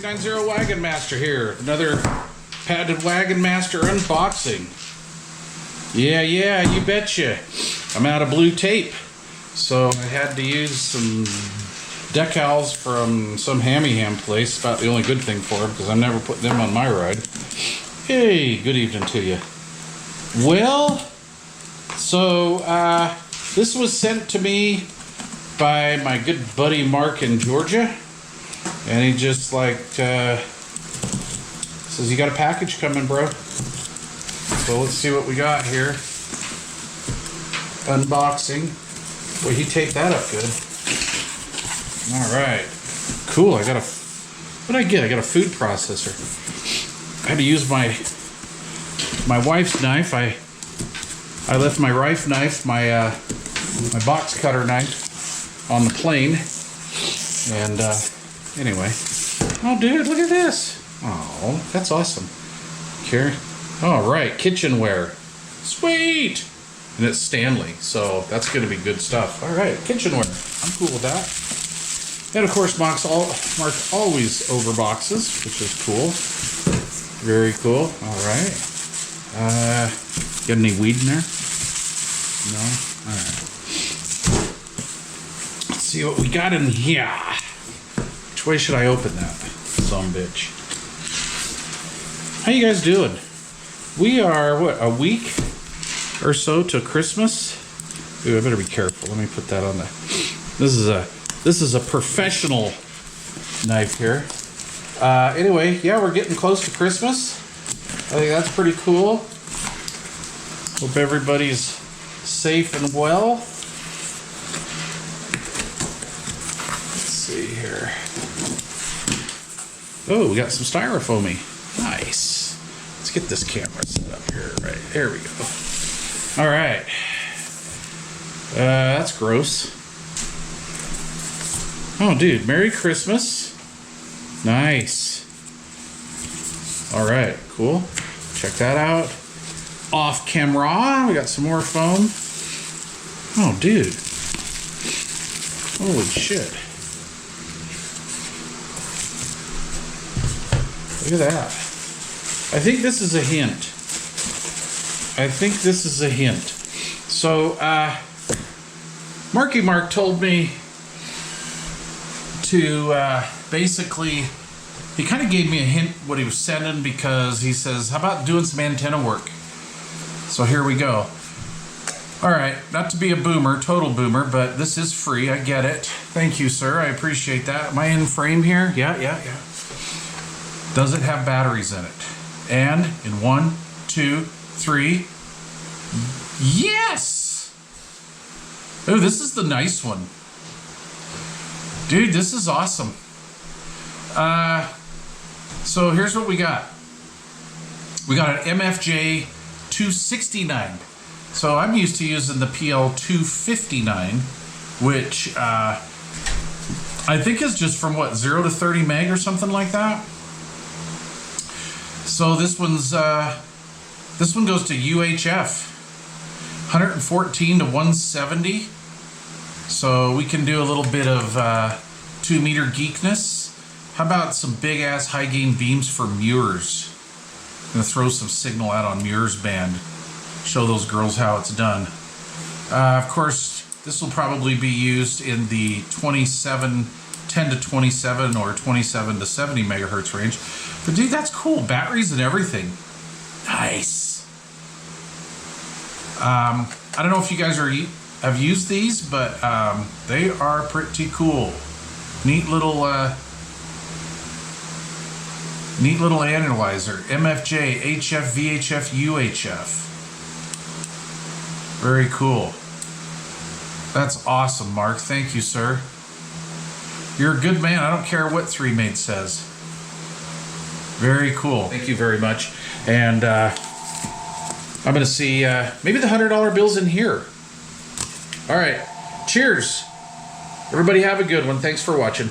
390 Wagon Master here. Another patented Wagon Master unboxing. Yeah, you betcha. I'm out of blue tape. So I had to use some decals from some hammy ham place. About the only good thing for them because I'm never putting them on my ride. Hey, good evening to you. Well, so this was sent to me by my good buddy Mark in Georgia. And he just like says, you got a package coming, bro. So let's see what we got here. Unboxing. Well, he taped that up good. Alright. Cool. I got a... What did I get? I got a food processor. I had to use my wife's knife. I left my rife knife, my box cutter knife on the plane. And anyway. Oh, dude, look at this. Oh, that's awesome. Here. All right, kitchenware. Sweet. And it's Stanley, so that's going to be good stuff. All right, kitchenware. I'm cool with that. And of course, Mark always overboxes, which is cool. Very cool. All right. Got any weed in there? No. All right. Let's see what we got in here. Which way should I open that? Sumbitch. How you guys doing? We are, what, a week or so to Christmas? Ooh, I better be careful. Let me put that on there. This is a professional knife here. Anyway, yeah, we're getting close to Christmas. I think that's pretty cool. Hope everybody's safe and well. Let's see here. Oh, we got some styrofoamy. Nice. Let's get this camera set up here. Right, there we go. All right. That's gross. Oh, dude, Merry Christmas. Nice. All right, cool. Check that out. Off camera, we got some more foam. Oh, dude. Holy shit. Look at that. I think this is a hint. So, Marky Mark told me to basically, he kind of gave me a hint what he was sending because he says, how about doing some antenna work? So here we go. All right, not to be a boomer, total boomer, but this is free. I get it. Thank you, sir. I appreciate that. Am I in frame here? Yeah. Does it have batteries in it? And in 1, 2, 3. Yes! Oh, this is the nice one. Dude, this is awesome. So here's what we got. We got an MFJ 269. So I'm used to using the PL 259, which I think is just from what, 0 to 30 meg or something like that. So this one goes to UHF, 114 to 170. So we can do a little bit of 2 meter geekness. How about some big ass high gain beams for Muirs? I'm gonna throw some signal out on Muirs band. Show those girls how it's done. Of course, this will probably be used in the 10 to 27 or 27 to 70 megahertz range. But dude, that's cool. Batteries and everything. Nice. I don't know if you guys have used these, but they are pretty cool. Neat little analyzer. MFJ, HF, VHF, UHF. Very cool. That's awesome, Mark. Thank you, sir. You're a good man. I don't care what 3Mate says. Very cool. Thank you very much. And I'm going to see maybe the $100 bill's in here. All right. Cheers. Everybody have a good one. Thanks for watching.